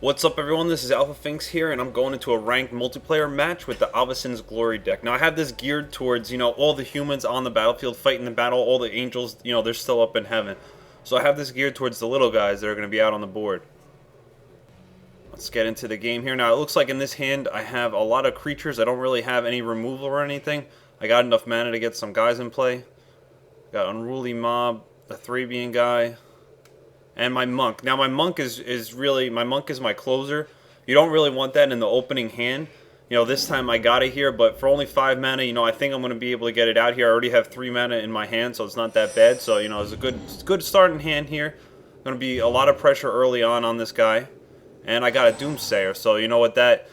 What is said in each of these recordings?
What's up everyone, this is AlphaFinx here, and I'm going into a ranked multiplayer match with the Avacyn's Glory deck. Now I have this geared towards, all the humans on the battlefield fighting the battle, all the angels, they're still up in heaven. So I have this geared towards the little guys that are going to be out on the board. Let's get into the game here. Now it looks like in this hand I have a lot of creatures. I don't really have any removal or anything. I got enough mana to get some guys in play. Got Unruly Mob, a 3-being guy, and my monk. Now my monk is my closer. You don't really want that in the opening hand. This time I got it here, but for only 5 mana, I think I'm going to be able to get it out here. I already have 3 mana in my hand, so it's not that bad. So, it's a good starting hand here. Going to be a lot of pressure early on this guy. And I got a Doomsayer, so you know what that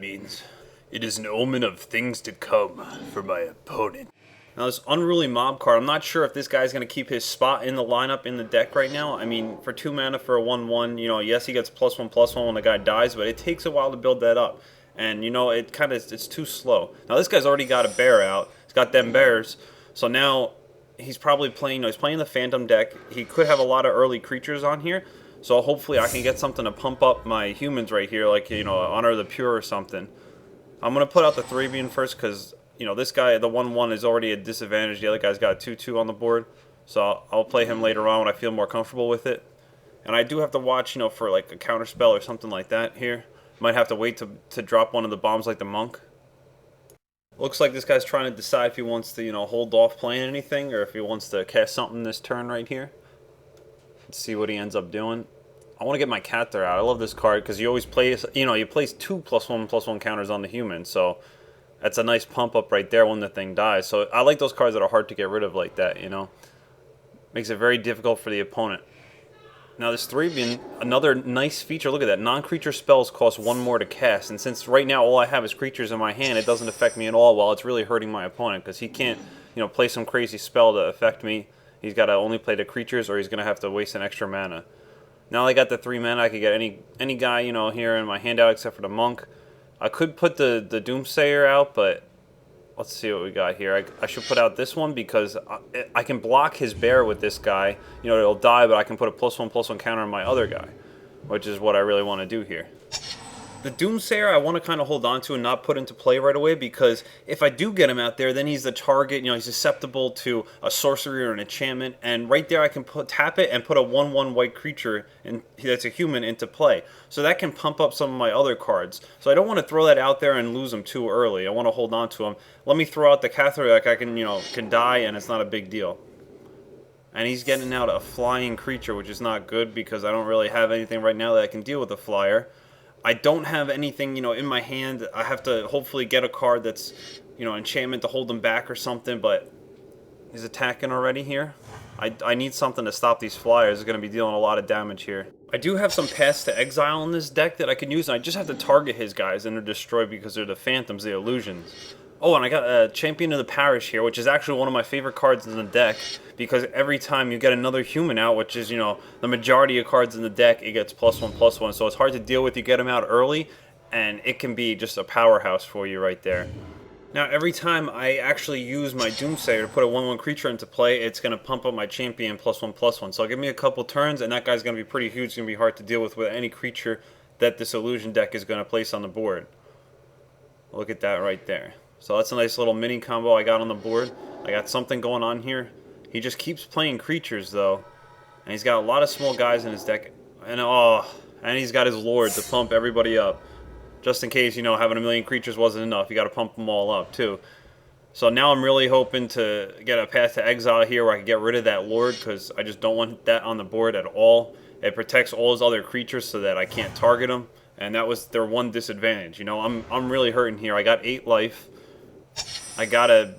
means. It is an omen of things to come for my opponent. Now this Unruly Mob card, I'm not sure if this guy's going to keep his spot in the lineup in the deck right now. I mean, for 2 mana for a 1/1, yes, he gets +1/+1 when the guy dies, but it takes a while to build that up. And, it's too slow. Now this guy's already got a bear out. He's got them bears. So now he's probably playing, he's playing the Phantom deck. He could have a lot of early creatures on here. So hopefully I can get something to pump up my humans right here, like, Honor of the Pure or something. I'm going to put out the 3-being first because, this guy, the 1/1, is already a disadvantage. The other guy's got a 2/2 on the board. So I'll play him later on when I feel more comfortable with it. And I do have to watch, for like a counter spell or something like that here. Might have to wait to drop one of the bombs like the monk. Looks like this guy's trying to decide if he wants to, hold off playing anything or if he wants to cast something this turn right here. Let's see what he ends up doing. I want to get my Cather out. I love this card because you always place, you place 2 +1/+1 counters on the human. So that's a nice pump up right there when the thing dies. So I like those cards that are hard to get rid of like that, Makes it very difficult for the opponent. Now this 3-being, another nice feature, look at that. Non-creature spells cost 1 more to cast. And since right now all I have is creatures in my hand, it doesn't affect me at all while it's really hurting my opponent. Because he can't, play some crazy spell to affect me. He's got to only play the creatures or he's going to have to waste an extra mana. Now I got the 3 mana, I could get any guy, here in my handout except for the monk. I could put the Doomsayer out, but let's see what we got here. I should put out this one because I can block his bear with this guy. It'll die, but I can put a +1/+1 counter on my other guy, which is what I really want to do here. The Doomsayer I want to kind of hold on to and not put into play right away because if I do get him out there, then he's the target. He's susceptible to a sorcery or an enchantment, and right there I can tap it and put a 1/1 white creature that's a human into play. So that can pump up some of my other cards. So I don't want to throw that out there and lose him too early. I want to hold on to him. Let me throw out the Cather deck. I can die and it's not a big deal. And he's getting out a flying creature, which is not good because I don't really have anything right now that I can deal with a flyer. I don't have anything, in my hand. I have to hopefully get a card that's, enchantment to hold him back or something, but he's attacking already here. I need something to stop these flyers. They're going to be dealing a lot of damage here. I do have some Paths to Exile in this deck that I can use, and I just have to target his guys and they're destroyed because they're the Phantoms, the Illusions. Oh, and I got a Champion of the Parish here, which is actually one of my favorite cards in the deck, because every time you get another human out, which is, the majority of cards in the deck, it gets +1/+1, so it's hard to deal with. You get them out early, and it can be just a powerhouse for you right there. Now, every time I actually use my Doomsayer to put a 1/1 creature into play, it's going to pump up my champion +1/+1. So give me a couple turns, and that guy's going to be pretty huge. It's going to be hard to deal with any creature that this Illusion deck is going to place on the board. Look at that right there. So that's a nice little mini combo I got on the board. I got something going on here. He just keeps playing creatures, though. And he's got a lot of small guys in his deck. And he's got his Lord to pump everybody up. Just in case, having a million creatures wasn't enough. You got to pump them all up, too. So now I'm really hoping to get a Path to Exile here where I can get rid of that Lord, because I just don't want that on the board at all. It protects all his other creatures so that I can't target them. And that was their one disadvantage. I'm really hurting here. I got 8 life. I gotta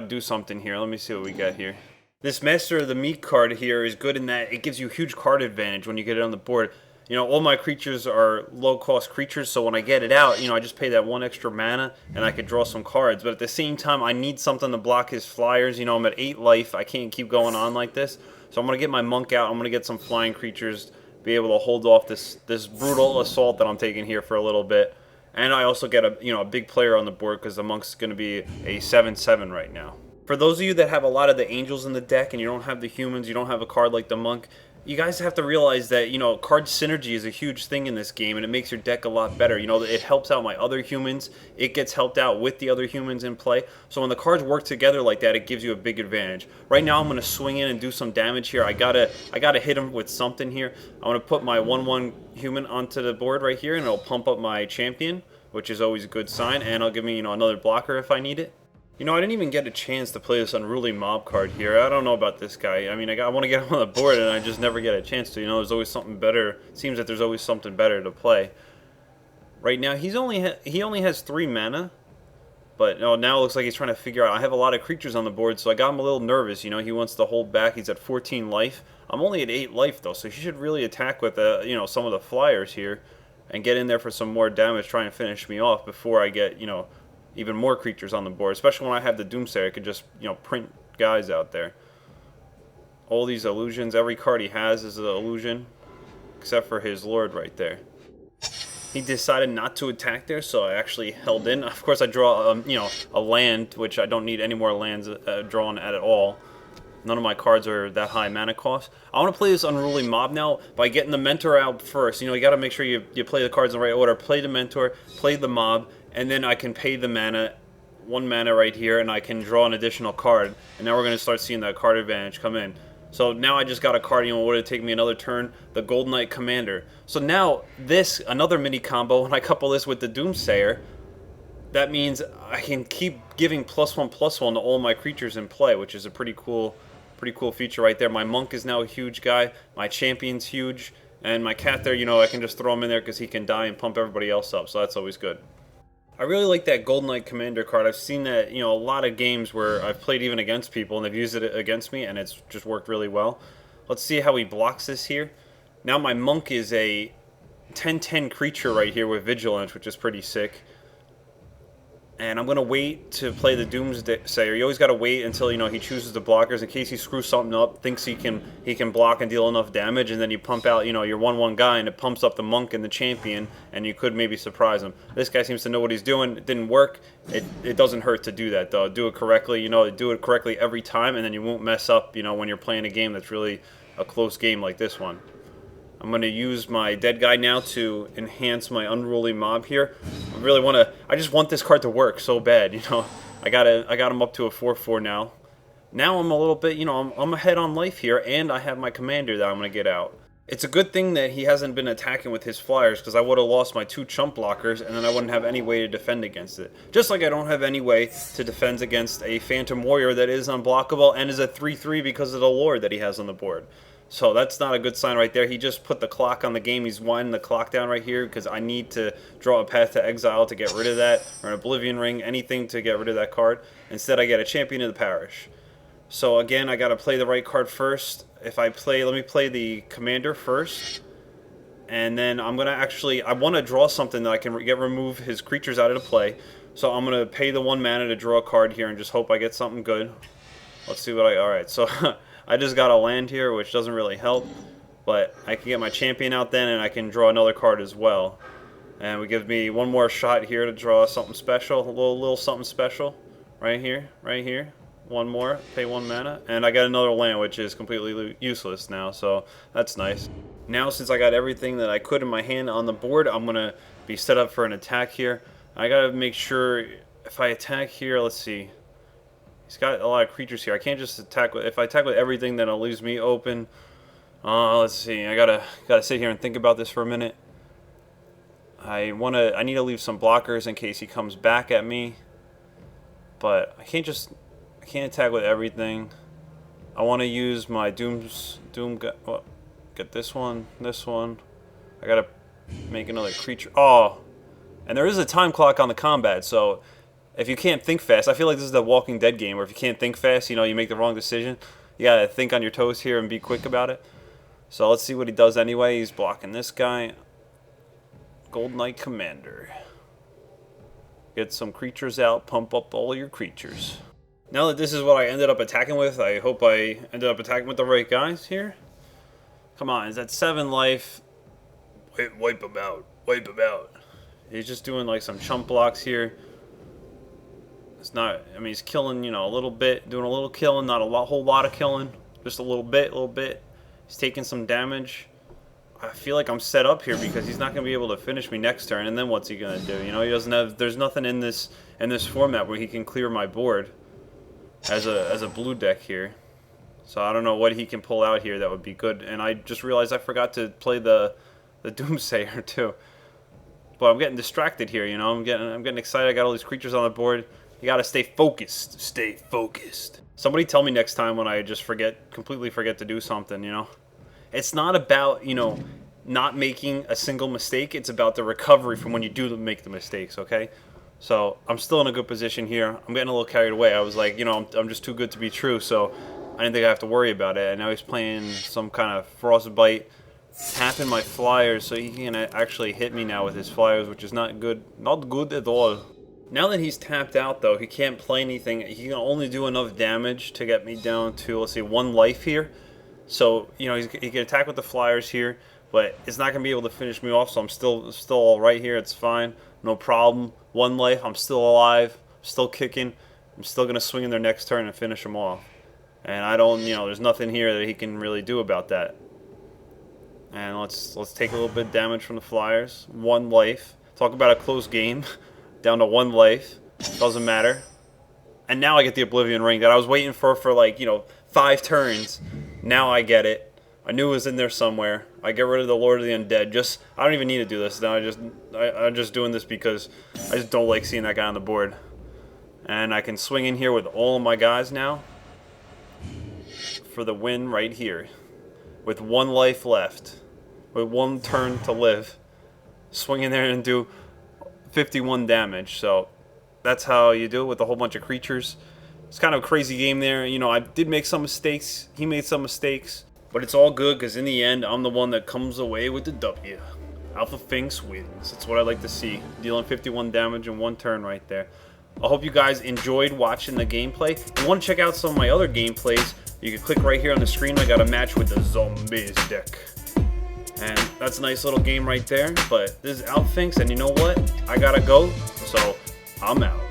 do something here. Let me see what we got here. This Master of the Meek card here is good in that it gives you a huge card advantage when you get it on the board. All my creatures are low-cost creatures, so when I get it out, I just pay that 1 extra mana, and I could draw some cards. But at the same time, I need something to block his flyers. I'm at 8 life. I can't keep going on like this. So I'm going to get my monk out. I'm going to get some flying creatures, be able to hold off this brutal assault that I'm taking here for a little bit. And I also get a big player on the board because the monk's going to be a 7/7 right now. For those of you that have a lot of the angels in the deck and you don't have the humans, you don't have a card like the monk, you guys have to realize that, card synergy is a huge thing in this game, and it makes your deck a lot better. It helps out my other humans. It gets helped out with the other humans in play. So when the cards work together like that, it gives you a big advantage. Right now, I'm going to swing in and do some damage here. I gotta hit him with something here. I'm going to put my 1/1 human onto the board right here, and it'll pump up my champion, which is always a good sign, and it'll give me, another blocker if I need it. I didn't even get a chance to play this Unruly Mob card here. I don't know about this guy. I mean, I want to get him on the board, and I just never get a chance to. There's always something better. It seems that there's always something better to play. Right now, he only has 3 mana, but now it looks like he's trying to figure out. I have a lot of creatures on the board, so I got him a little nervous. He wants to hold back. He's at 14 life. I'm only at 8 life, though, so he should really attack with, some of the flyers here and get in there for some more damage, try and finish me off before I get, even more creatures on the board, especially when I have the Doomsayer. I could just, print guys out there. All these illusions, every card he has is an illusion, except for his Lord right there. He decided not to attack there, so I actually held in. Of course, I draw, a land, which I don't need any more lands drawn at all. None of my cards are that high mana cost. I want to play this Unruly Mob now by getting the Mentor out first. You got to make sure you play the cards in the right order. Play the Mentor, play the Mob, and then I can pay the mana, 1 mana right here, and I can draw an additional card. And now we're going to start seeing that card advantage come in. So now I just got a card, what would it take me another turn? The Gold Knight Commander. So now this, another mini combo, when I couple this with the Doomsayer, that means I can keep giving +1/+1 to all my creatures in play, which is a pretty cool feature right there. My Monk is now a huge guy. My Champion's huge. And my Cat there, I can just throw him in there because he can die and pump everybody else up. So that's always good. I really like that Gold Knight Commander card. I've seen that, a lot of games where I've played even against people and they've used it against me, and it's just worked really well. Let's see how he blocks this here. Now my Monk is a 10/10 creature right here with Vigilance, which is pretty sick. And I'm going to wait to play the Doomsayer. You always got to wait until, he chooses the blockers in case he screws something up, thinks he can block and deal enough damage, and then you pump out, your 1/1 guy, and it pumps up the Monk and the Champion, and you could maybe surprise him. This guy seems to know what he's doing. It didn't work. It doesn't hurt to do that, though. Do it correctly. Do it correctly every time, and then you won't mess up, when you're playing a game that's really a close game like this one. I'm going to use my dead guy now to enhance my Unruly Mob here. I just want this card to work so bad, I got him up to a 4/4 now. Now I'm a little bit, I'm ahead on life here, and I have my commander that I'm going to get out. It's a good thing that he hasn't been attacking with his flyers, because I would have lost my 2 chump blockers, and then I wouldn't have any way to defend against it. Just like I don't have any way to defend against a Phantom Warrior that is unblockable and is a 3/3 because of the Lord that he has on the board. So that's not a good sign right there. He just put the clock on the game. He's winding the clock down right here because I need to draw a Path to Exile to get rid of that, or an Oblivion Ring, anything to get rid of that card. Instead, I get a Champion of the Parish. So again, I got to play the right card first. Let me play the Commander first. And then I'm going to I want to draw something that I can remove his creatures out of the play. So I'm going to pay the 1 mana to draw a card here and just hope I get something good. Let's see what alright, so I just got a land here, which doesn't really help, but I can get my Champion out then, and I can draw another card as well. And it gives me 1 more shot here to draw something special, a little something special, right here. 1 more, pay 1 mana, and I got another land, which is completely useless now, so that's nice. Now, since I got everything that I could in my hand on the board, I'm going to be set up for an attack here. I got to make sure, if I attack here, let's see. He's got a lot of creatures here. I can't just attack if I attack with everything, then it leaves me open. Let's see. I gotta sit here and think about this for a minute. I need to leave some blockers in case he comes back at me. But I can't attack with everything. I want to use my get this one. I gotta make another creature. Oh, and there is a time clock on the combat, so if you can't think fast, I feel like this is the Walking Dead game where if you can't think fast, you make the wrong decision. You gotta think on your toes here and be quick about it. So let's see what he does anyway. He's blocking this guy. Gold Knight Commander. Get some creatures out, pump up all your creatures. Now that this is what I ended up attacking with, I hope I ended up attacking with the right guys here. Come on, is that 7 life? Wipe him out. He's just doing like some chump blocks here. It's not, he's killing, a little bit, doing a little killing, not a whole lot of killing, just a little bit. He's taking some damage. I feel like I'm set up here because he's not going to be able to finish me next turn. And then what's he going to do? You know, he doesn't have. There's nothing in this format where he can clear my board as a blue deck here. So I don't know what he can pull out here that would be good. And I just realized I forgot to play the Doomsayer too. But I'm getting distracted here. You know, I'm getting excited. I got all these creatures on the board. You got to stay focused. Stay focused. Somebody tell me next time when I just completely forget to do something. You know. It's not about, you know, not making a single mistake. It's about the recovery from when you do make the mistakes, okay? So I'm still in a good position here. I'm getting a little carried away. I was like, you know, I'm just too good to be true, so I didn't think I have to worry about it. And now he's playing some kind of frostbite, tapping my flyers, so he can actually hit me now with his flyers, which is not good. Not good at all. Now that he's tapped out, though, he can't play anything. He can only do enough damage to get me down to, let's see, 1 life here. So, you know, he can attack with the flyers here, but it's not going to be able to finish me off, so I'm still all right here. It's fine. No problem. 1 life. I'm still alive. Still kicking. I'm still going to swing in their next turn and finish them off. And I don't, you know, there's nothing here that he can really do about that. And let's take a little bit of damage from the flyers. 1 life. Talk about a close game. Down to 1 life. Doesn't matter. And now I get the Oblivion Ring that I was waiting for like, you know, 5 turns. Now I get it. I knew it was in there somewhere. I get rid of the Lord of the Undead. I don't even need to do this. Now I'm just doing this because I just don't like seeing that guy on the board. And I can swing in here with all of my guys now for the win right here. With 1 life left. With 1 turn to live. Swing in there and do 51 damage. So that's how you do it with a whole bunch of creatures. It's kind of a crazy game there. You know, I did make some mistakes. He made some mistakes. But it's all good because in the end, I'm the one that comes away with the W. AlphaFinx wins. That's what I like to see. Dealing 51 damage in 1 turn right there. I hope you guys enjoyed watching the gameplay. If you want to check out some of my other gameplays, you can click right here on the screen. I got a match with the Zombies deck. And that's a nice little game right there. But this is AlphaFinx, and you know what? I gotta go. So, I'm out.